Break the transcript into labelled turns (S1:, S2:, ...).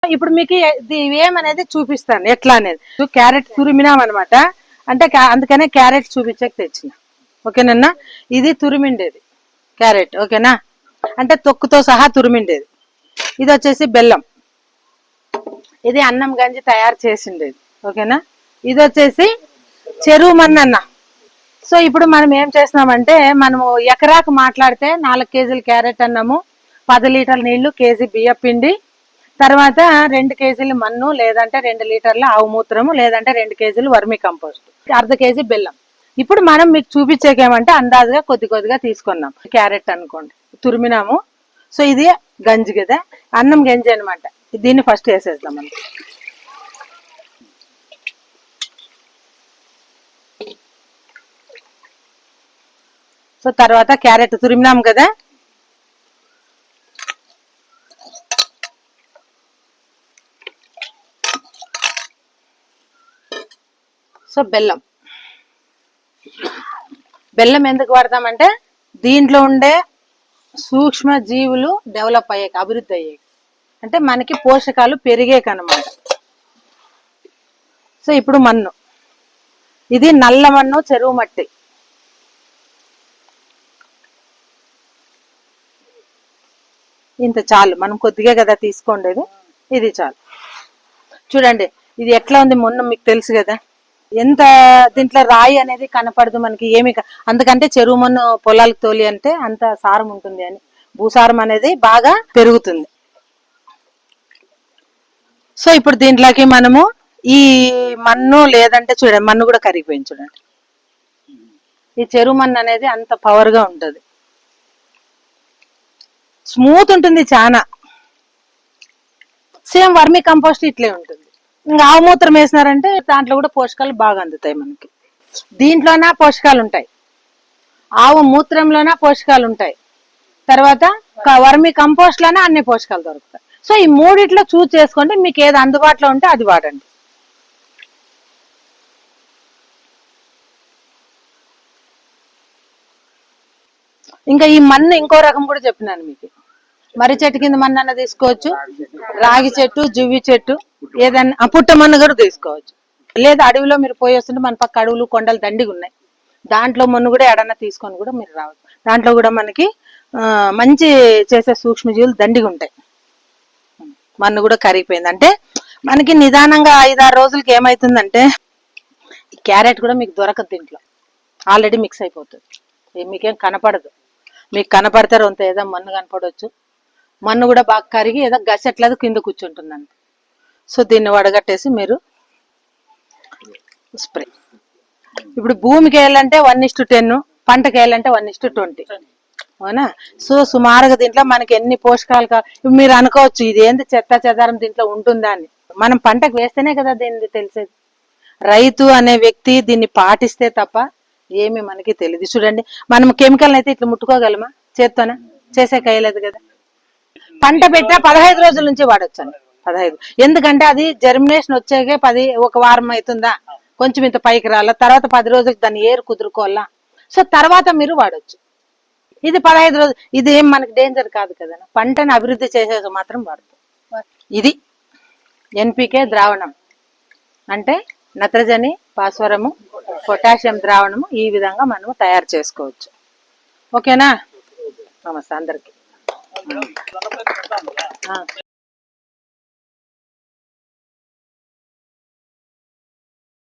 S1: ఇప్పుడు మీకు ఇది ఏమనేది చూపిస్తాను ఎట్లా అనేది. క్యారెట్ తురిమినాం అనమాట. అంటే అందుకనే క్యారెట్ చూపించక తెచ్చిన. ఓకేనన్నా, ఇది తురిమిండేది క్యారెట్. ఓకేనా, అంటే తొక్కుతో సహా తురిమిండేది. ఇది వచ్చేసి బెల్లం, ఇది అన్నం గంజి తయారు చేసిండేది. ఓకేనా, ఇది వచ్చేసి చెరువు మన్నన్న. సో ఇప్పుడు మనం ఏం చేస్తున్నామంటే, మనము ఎకరాకు మాట్లాడితే 4 కేజీలు క్యారెట్ అన్నము, 10 లీటర్ల నీళ్లు, కేజీ బియ్య పిండి, తర్వాత 2 కేజీలు మన్ను, లేదంటే 2 లీటర్ల ఆవు మూత్రము, లేదంటే 2 కేజీలు వర్మి కంపోస్ట్, అర్ధ కేజీ బెల్లం. ఇప్పుడు మనం మీకు చూపించేకేమంటే అందాజుగా కొద్ది కొద్దిగా తీసుకున్నాం. క్యారెట్ అనుకోండి తురిమినాము. సో ఇది గంజి కదా, అన్నం గంజి అనమాట. దీన్ని ఫస్ట్ వేసేద్దాం మనం. సో తర్వాత క్యారెట్ తురిమినాం కదా, సో బెల్లం ఎందుకు వాడతామంటే, దీంట్లో ఉండే సూక్ష్మ జీవులు డెవలప్ అయ్యాక, అభివృద్ధి అయ్యాయి, అంటే మనకి పోషకాలు పెరిగేకనమాట. సో ఇప్పుడు మన్ను, ఇది నల్ల మన్ను, చెరువు మట్టి. ఇంత చాలు, మనం కొద్దిగా కదా తీసుకోండేది, ఇది చాలు. చూడండి ఇది ఎట్లా ఉంది మొన్న, మీకు తెలుసు కదా ఎంత దీంట్లో రాయి అనేది కనపడదు మనకి ఏమి. అందుకంటే చెరువు మన్ను పొలాలకు తోలి అంటే అంత సారం ఉంటుంది అని, భూసారం అనేది బాగా పెరుగుతుంది. సో ఇప్పుడు దీంట్లోకి మనము ఈ మన్ను, లేదంటే చూడండి మన్ను కూడా కరిగిపోయింది చూడండి. ఈ చెరువు మన్ను అనేది అంత పవర్ గా ఉంటుంది, స్మూత్ ఉంటుంది చాలా. సేమ్ వర్మి కంపోస్ట్ ఇట్లే ఉంటుంది. ఇంకా ఆవు మూత్రం వేసినారంటే దాంట్లో కూడా పోషకాలు బాగా అందుతాయి మనకి. దీంట్లోనా పోషకాలు ఉంటాయి, ఆవు మూత్రంలోనా పోషకాలు ఉంటాయి, తర్వాత వర్మి కంపోస్ట్ లోనే అన్ని పోషకాలు దొరుకుతాయి. సో ఈ మూడిట్లో చూస్ చేసుకోండి, మీకు ఏది అందుబాటులో ఉంటే అది వాడండి. ఇంకా ఈ మన్ను ఇంకో రకం కూడా చెప్పినాను మీకు. మర్రి చెట్టు కింద మన్ను అన్న తీసుకోవచ్చు, రాగి చెట్టు, జువ్వి చెట్టు, ఏదన్నా పుట్ట మన్ను కూడా తీసుకోవచ్చు. లేదా అడవిలో మీరు పోయి వస్తుంటే మన పక్క అడవులు కొండలు దండిగా ఉన్నాయి, దాంట్లో మన్ను కూడా ఎడన్నా తీసుకొని కూడా మీరు రావచ్చు. దాంట్లో కూడా మనకి మంచి చేసే సూక్ష్మజీవులు దండిగా ఉంటాయి. మన్ను కూడా కరిగిపోయింది అంటే మనకి నిదానంగా 5-6 రోజులకి ఏమైతుందంటే, క్యారెట్ కూడా మీకు దొరకదు, దీంట్లో ఆల్రెడీ మిక్స్ అయిపోతుంది, మీకేం కనపడదు. మీకు కనపడితే రొంత ఏదో మన్ను కనపడవచ్చు, మన్ను కూడా బాగా కరిగి ఏదో గసెట్లేదు కింద కూర్చుంటుందండి. సో దీన్ని వడగట్టేసి మీరు స్ప్రే. ఇప్పుడు భూమికి వేయాలంటే 1:10, పంటకి వేయాలంటే 1:20, అవునా. సో సుమారుగా దీంట్లో మనకి ఎన్ని పోషకాలు ఇప్పుడు మీరు అనుకోవచ్చు ఇది ఏంది చెత్త చెదారం దీంట్లో ఉంటుందా అని. మనం పంటకు వేస్తేనే కదా దీన్ని తెలిసేది. రైతు అనే వ్యక్తి దీన్ని పాటిస్తే తప్ప ఏమి మనకి తెలియదు. చూడండి మనం కెమికల్ అయితే ఇట్లా ముట్టుకోగలమా చేత్తోనే, చేసే కయ్యలేదు కదా. పంట పెట్టినా 15 రోజుల నుంచి వాడొచ్చండి. 15, ఎందుకంటే అది జర్మినేషన్ వచ్చాకే 1 వారం అవుతుందా, కొంచెం ఇంత పైకి రాలా, తర్వాత 10 రోజులకి దాన్ని ఏరు కుదురుకోవాలా. సో తర్వాత మీరు వాడచ్చు. ఇది 15 రోజులు, ఇది ఏం మనకి డేంజర్ కాదు కదా. పంటను అభివృద్ధి చేసేది మాత్రం వాడుతాం. ఇది ఎన్పికే ద్రావణం అంటే నత్రజని, భాస్వరము, పొటాషియం ద్రావణము. ఈ విధంగా మనము తయారు చేసుకోవచ్చు. ఓకేనా. నమస్తే అందరికి.